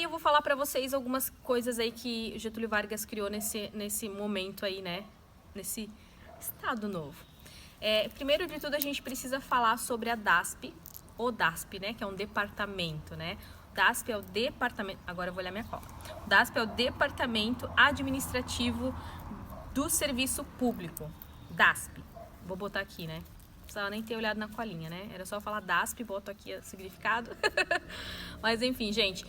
eu vou falar para vocês algumas coisas aí que Getúlio Vargas criou nesse momento aí, né? Nesse Estado Novo. Primeiro de tudo, a gente precisa falar sobre a DASP, o DASP, né? Que é um departamento, né? O DASP é o departamento... Agora eu vou olhar minha cola. O DASP é o Departamento Administrativo do Serviço Público. DASP. Vou botar aqui, né? Não precisava nem ter olhado na colinha, né? Era só falar DASP, boto aqui o significado. Mas enfim, gente,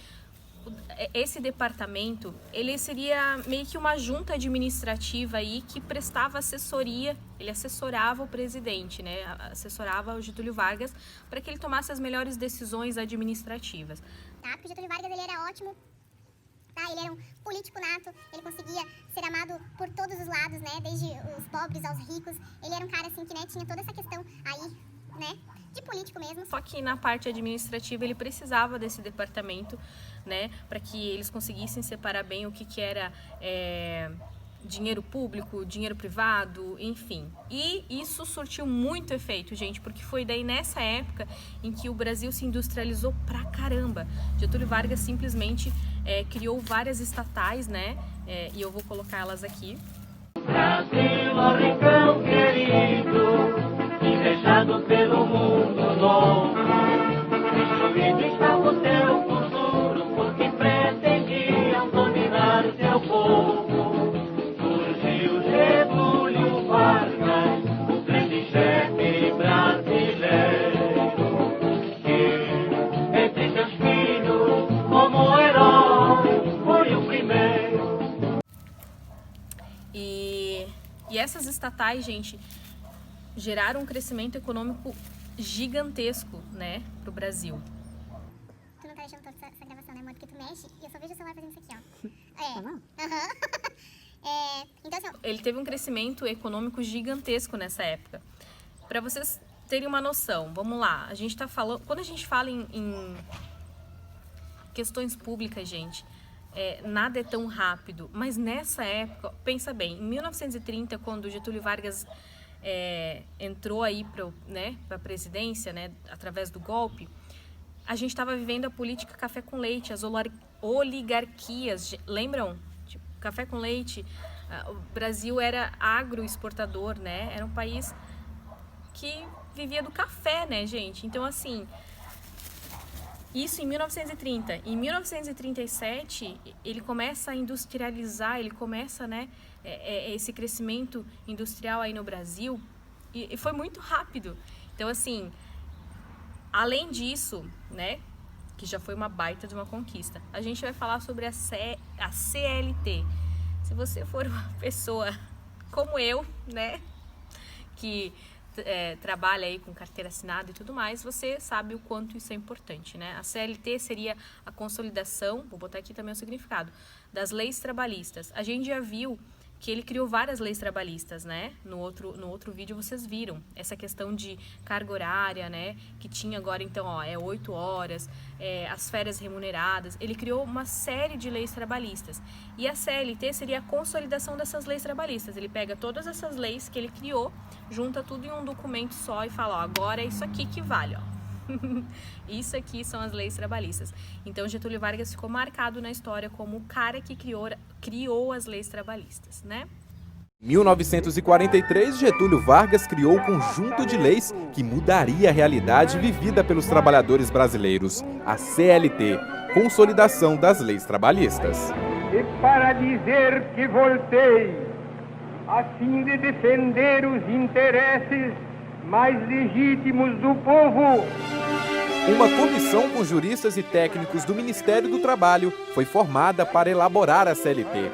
esse departamento, ele seria meio que uma junta administrativa aí que prestava assessoria, ele assessorava o presidente, né? Assessorava o Getúlio Vargas para que ele tomasse as melhores decisões administrativas. Tá? Porque o Getúlio Vargas, ele era ótimo. Tá? Ele era um político nato, ele conseguia ser amado por todos os lados, né? Desde os pobres aos ricos. Ele era um cara assim que, né, tinha toda essa questão aí, né, de político mesmo. Só que na parte administrativa ele precisava desse departamento, né, para que eles conseguissem separar bem o que era dinheiro público, dinheiro privado, enfim. E isso surtiu muito efeito, gente, porque foi daí nessa época em que o Brasil se industrializou pra caramba. Getúlio Vargas simplesmente criou várias estatais, né, e eu vou colocar elas aqui. Brasil, ó rincão querido, invejado pelo mundo novo, destruído estava o teu futuro, porque pretendiam dominar teu povo. Surgiu Getúlio Vargas, o grande chefe brasileiro, que entre seus filhos, como herói, foi o primeiro. E essas estatais, gente, geraram um crescimento econômico gigantesco, né, pro Brasil. Tu não tá deixando toda essa gravação, né, amor? Porque tu mexe e eu só vejo o celular fazendo isso aqui, ó. Então, assim, ó. Ele teve um crescimento econômico gigantesco nessa época. Para vocês terem uma noção, vamos lá, a gente tá falando... Quando a gente fala em questões públicas, gente, nada é tão rápido, mas nessa época, pensa bem, em 1930, quando Getúlio Vargas entrou aí para a presidência, né, através do golpe, a gente estava vivendo a política café com leite, as oligarquias, lembram? Tipo, café com leite, o Brasil era agroexportador, né, era um país que vivia do café, né, gente? Então, assim... Isso em 1930. Em 1937, ele começa a industrializar, ele começa, né, esse crescimento industrial aí no Brasil, e foi muito rápido. Então, assim, além disso, né, que já foi uma baita de uma conquista, a gente vai falar sobre a CLT. Se você for uma pessoa como eu, né, que... trabalha aí com carteira assinada e tudo mais, você sabe o quanto isso é importante, né? A CLT seria a consolidação, vou botar aqui também o significado, das leis trabalhistas. A gente já viu que ele criou várias leis trabalhistas, né? No outro vídeo vocês viram essa questão de carga horária, né? Que tinha agora, então, ó, 8 horas, as férias remuneradas. Ele criou uma série de leis trabalhistas. E a CLT seria a consolidação dessas leis trabalhistas. Ele pega todas essas leis que ele criou, junta tudo em um documento só e fala, ó, agora é isso aqui que vale, ó. Isso aqui são as leis trabalhistas. Então Getúlio Vargas ficou marcado na história como o cara que criou as leis trabalhistas, né? Em 1943, Getúlio Vargas criou o conjunto de leis que mudaria a realidade vivida pelos trabalhadores brasileiros, a CLT, Consolidação das Leis Trabalhistas. E para dizer que voltei, a fim de defender os interesses mais legítimos do povo. Uma comissão com juristas e técnicos do Ministério do Trabalho foi formada para elaborar a CLT.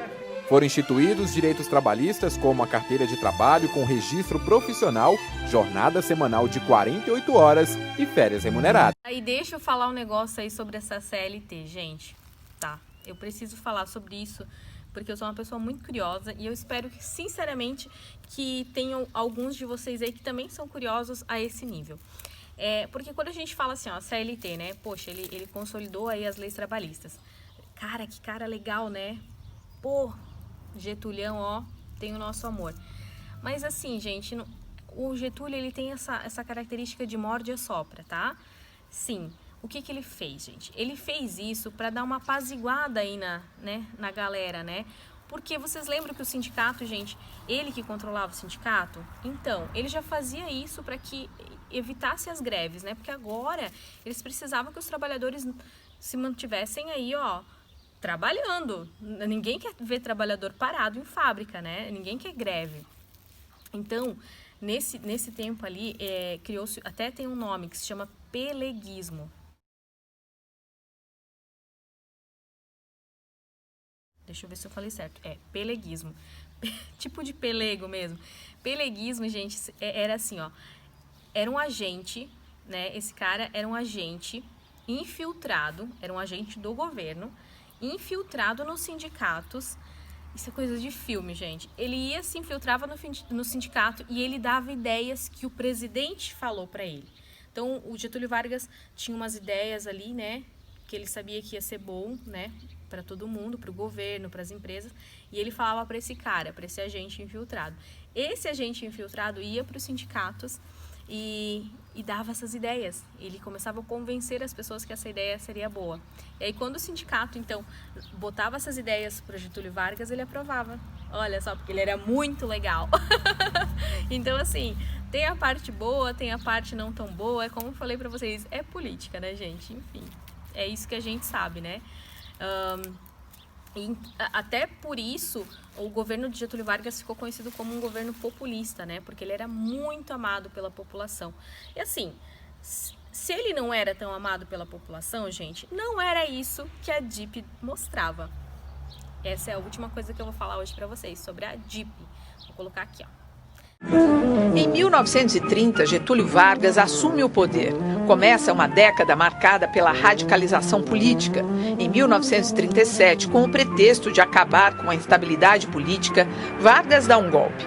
Foram instituídos direitos trabalhistas como a carteira de trabalho com registro profissional, jornada semanal de 48 horas e férias remuneradas. Aí deixa eu falar um negócio aí sobre essa CLT, gente. Tá, eu preciso falar sobre isso porque eu sou uma pessoa muito curiosa e eu espero que, sinceramente, que tenham alguns de vocês aí que também são curiosos a esse nível. Porque quando a gente fala assim, ó, CLT, né? Poxa, ele consolidou aí as leis trabalhistas. Cara, que cara legal, né? Pô, Getulhão, ó, tem o nosso amor. Mas assim, gente, o Getúlio, ele tem essa característica de morde e assopra, tá? Sim, o que ele fez, gente? Ele fez isso para dar uma apaziguada aí na galera, né? Porque vocês lembram que o sindicato, gente, ele que controlava o sindicato? Então, ele já fazia isso para que evitasse as greves, né? Porque agora eles precisavam que os trabalhadores se mantivessem aí, ó, trabalhando. Ninguém quer ver trabalhador parado em fábrica, né? Ninguém quer greve. Então, nesse tempo ali, criou-se, até tem um nome que se chama peleguismo. Deixa eu ver se eu falei certo. Peleguismo. Tipo de pelego mesmo. Peleguismo, gente, era assim, ó. Era um agente, né? Esse cara era um agente infiltrado, era um agente do governo, infiltrado nos sindicatos. Isso é coisa de filme, gente. Ele ia, se infiltrava no sindicato e ele dava ideias que o presidente falou para ele. Então, o Getúlio Vargas tinha umas ideias ali, né? Que ele sabia que ia ser bom, né? Para todo mundo, para o governo, para as empresas. E ele falava para esse cara, para esse agente infiltrado. Esse agente infiltrado ia para os sindicatos e dava essas ideias. Ele começava a convencer as pessoas que essa ideia seria boa. E aí, quando o sindicato, então, botava essas ideias para Getúlio Vargas, ele aprovava. Olha só, porque ele era muito legal. Então, assim, tem a parte boa, tem a parte não tão boa. Como eu falei para vocês, é política, né, gente? Enfim, é isso que a gente sabe, né? E até por isso o governo de Getúlio Vargas ficou conhecido como um governo populista, né? Porque ele era muito amado pela população. E assim, se ele não era tão amado pela população, gente, não era isso que a DIP mostrava. Essa é a última coisa que eu vou falar hoje pra vocês, sobre a DIP. Vou colocar aqui, ó. Em 1930, Getúlio Vargas assume o poder. Começa uma década marcada pela radicalização política. Em 1937, com o pretexto de acabar com a instabilidade política, Vargas dá um golpe.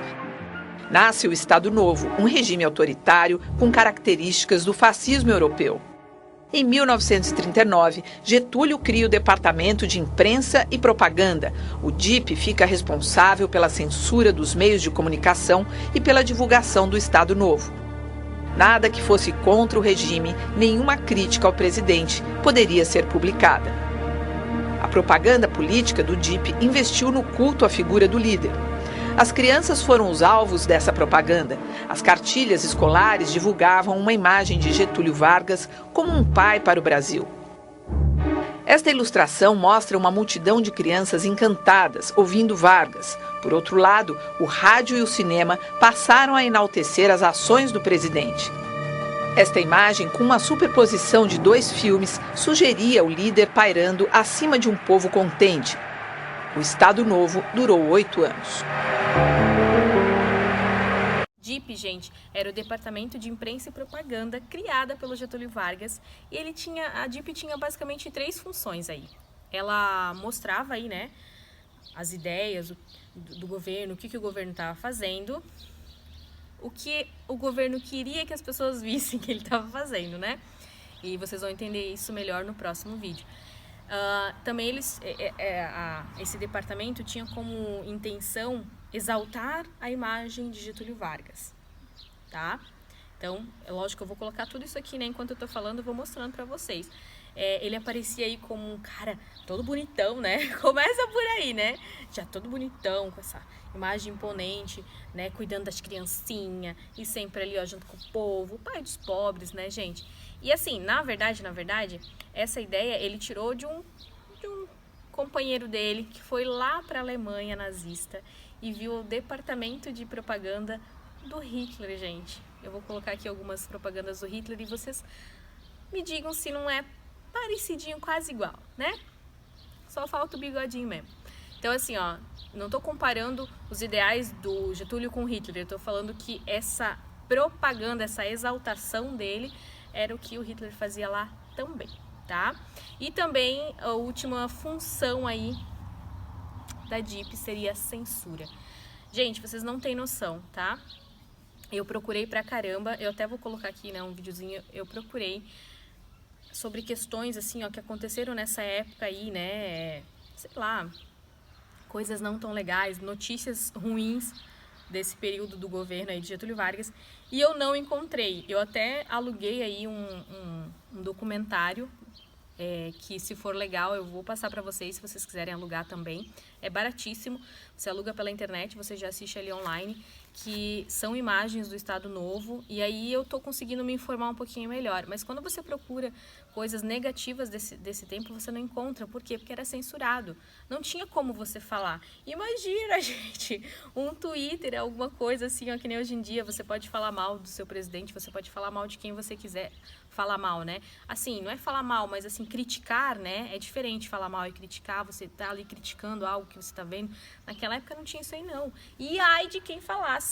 Nasce o Estado Novo, um regime autoritário com características do fascismo europeu. Em 1939, Getúlio cria o Departamento de Imprensa e Propaganda. O DIP fica responsável pela censura dos meios de comunicação e pela divulgação do Estado Novo. Nada que fosse contra o regime, nenhuma crítica ao presidente poderia ser publicada. A propaganda política do DIP investiu no culto à figura do líder. As crianças foram os alvos dessa propaganda. As cartilhas escolares divulgavam uma imagem de Getúlio Vargas como um pai para o Brasil. Esta ilustração mostra uma multidão de crianças encantadas, ouvindo Vargas. Por outro lado, o rádio e o cinema passaram a enaltecer as ações do presidente. Esta imagem, com uma superposição de dois filmes, sugeria o líder pairando acima de um povo contente. O Estado Novo durou 8 anos. DIP, gente, era o Departamento de Imprensa e Propaganda criada pelo Getúlio Vargas e a DIP tinha basicamente 3 funções aí. Ela mostrava aí, né, as ideias do governo, o que o governo estava fazendo, o que o governo queria que as pessoas vissem que ele estava fazendo, né? E vocês vão entender isso melhor no próximo vídeo. Também esse departamento tinha como intenção exaltar a imagem de Getúlio Vargas, tá? Então, é lógico que eu vou colocar tudo isso aqui, né? Enquanto eu tô falando, eu vou mostrando pra vocês. Ele aparecia aí como um cara todo bonitão, né? Começa por aí, né? Já todo bonitão, com essa imagem imponente, né? Cuidando das criancinhas e sempre ali, ó, junto com o povo, o pai dos pobres, né, gente? E assim, na verdade, essa ideia ele tirou de um companheiro dele que foi lá para a Alemanha nazista e viu o departamento de propaganda do Hitler, gente. Eu vou colocar aqui algumas propagandas do Hitler e vocês me digam se não é parecidinho, quase igual, né? Só falta o bigodinho mesmo. Então, assim, ó, não tô comparando os ideais do Getúlio com Hitler, eu tô falando que essa propaganda, essa exaltação dele era o que o Hitler fazia lá também, tá? E também a última função aí da DIP seria a censura. Gente, vocês não têm noção, tá? Eu procurei pra caramba, eu até vou colocar aqui, né, um videozinho, eu procurei sobre questões, assim, ó, que aconteceram nessa época aí, né, sei lá, coisas não tão legais, notícias ruins desse período do governo aí de Getúlio Vargas, e eu não encontrei. Eu até aluguei aí um documentário, que se for legal eu vou passar para vocês, se vocês quiserem alugar também. É baratíssimo, você aluga pela internet, você já assiste ali online, que são imagens do Estado Novo, e aí eu tô conseguindo me informar um pouquinho melhor. Mas quando você procura coisas negativas desse tempo, você não encontra. Por quê? Porque era censurado. Não tinha como você falar. Imagina, gente, um Twitter, alguma coisa assim, ó, que nem hoje em dia, você pode falar mal do seu presidente, você pode falar mal de quem você quiser falar mal, né? Assim, não é falar mal, mas assim, criticar, né? É diferente falar mal e criticar, você tá ali criticando algo que você tá vendo. Naquela época não tinha isso aí, não. E ai de quem falasse.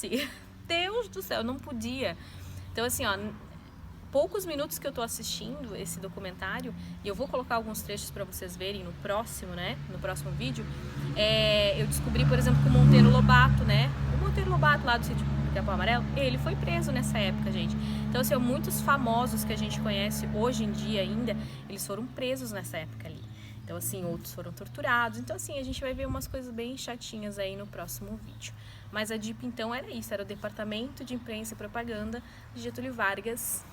Deus do céu, não podia. Então, assim, ó, poucos minutos que eu tô assistindo esse documentário, e eu vou colocar alguns trechos para vocês verem no próximo, né? No próximo vídeo. Eu descobri, por exemplo, que o Monteiro Lobato, né? O Monteiro Lobato lá do Sítio Capão Amarelo, ele foi preso nessa época, gente. Então, assim, muitos famosos que a gente conhece hoje em dia ainda, eles foram presos nessa época ali. Então, assim, outros foram torturados. Então, assim, a gente vai ver umas coisas bem chatinhas aí no próximo vídeo. Mas a DIP, então, era isso. Era o Departamento de Imprensa e Propaganda de Getúlio Vargas.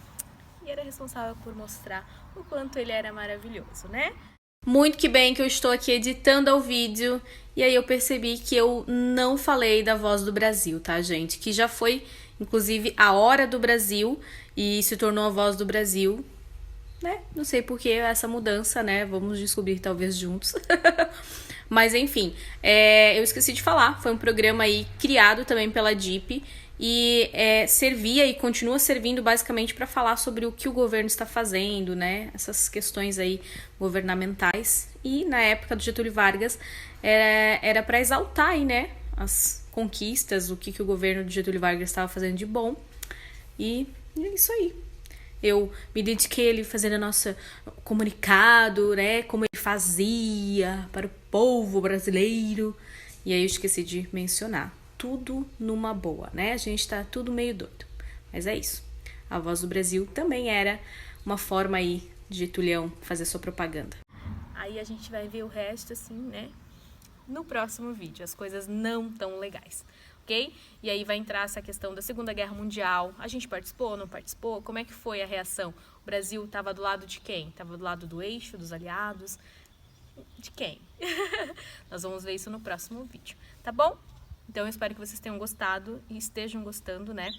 E era responsável por mostrar o quanto ele era maravilhoso, né? Muito que bem que eu estou aqui editando o vídeo. E aí eu percebi que eu não falei da Voz do Brasil, tá, gente? Que já foi, inclusive, a Hora do Brasil. E se tornou a Voz do Brasil, né? Não sei por que essa mudança, né? Vamos descobrir talvez juntos. Mas enfim, eu esqueci de falar, foi um programa aí criado também pela DIP e servia e continua servindo basicamente para falar sobre o que o governo está fazendo, né? Essas questões aí governamentais. E na época do Getúlio Vargas era para exaltar aí, né? As conquistas, o que o governo de Getúlio Vargas estava fazendo de bom. E é isso aí. Eu me dediquei ali fazendo nosso comunicado, né? Como ele fazia para o povo brasileiro. E aí eu esqueci de mencionar. Tudo numa boa, né? A gente tá tudo meio doido. Mas é isso. A Voz do Brasil também era uma forma aí de Getúlio fazer sua propaganda. Aí a gente vai ver o resto assim, né? No próximo vídeo. As coisas não tão legais. Ok? E aí vai entrar essa questão da Segunda Guerra Mundial. A gente participou, não participou? Como é que foi a reação? O Brasil estava do lado de quem? Estava do lado do eixo, dos aliados? De quem? Nós vamos ver isso no próximo vídeo, tá bom? Então eu espero que vocês tenham gostado e estejam gostando, né?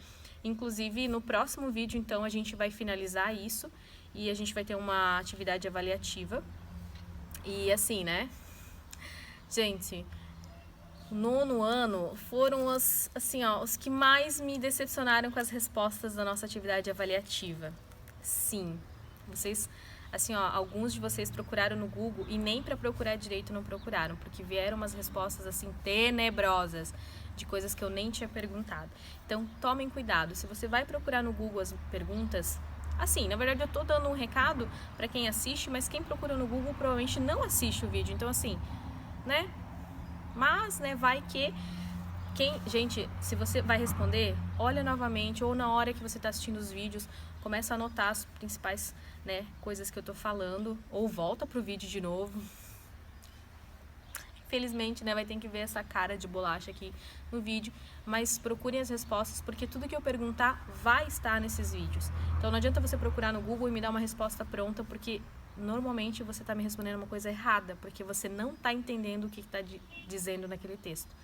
Inclusive no próximo vídeo, então, a gente vai finalizar isso e a gente vai ter uma atividade avaliativa. E assim, né? Gente, o 9º ano foram os que mais me decepcionaram com as respostas da nossa atividade avaliativa. Sim, vocês, assim, ó, alguns de vocês procuraram no Google e nem para procurar direito não procuraram, porque vieram umas respostas assim tenebrosas de coisas que eu nem tinha perguntado. Então, tomem cuidado. Se você vai procurar no Google as perguntas, assim, na verdade eu tô dando um recado para quem assiste, mas quem procura no Google provavelmente não assiste o vídeo. Então, assim, né? Mas, né, vai que gente, se você vai responder, olha novamente ou na hora que você está assistindo os vídeos, começa a anotar as principais, né, coisas que eu tô falando, ou volta pro vídeo de novo. Infelizmente, né, vai ter que ver essa cara de bolacha aqui no vídeo, mas procurem as respostas, porque tudo que eu perguntar vai estar nesses vídeos. Então não adianta você procurar no Google e me dar uma resposta pronta, porque normalmente você está me respondendo uma coisa errada, porque você não está entendendo o que está dizendo naquele texto.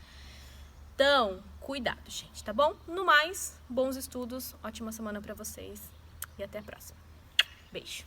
Então, cuidado, gente, tá bom? No mais, bons estudos, ótima semana para vocês e até a próxima. Beijo!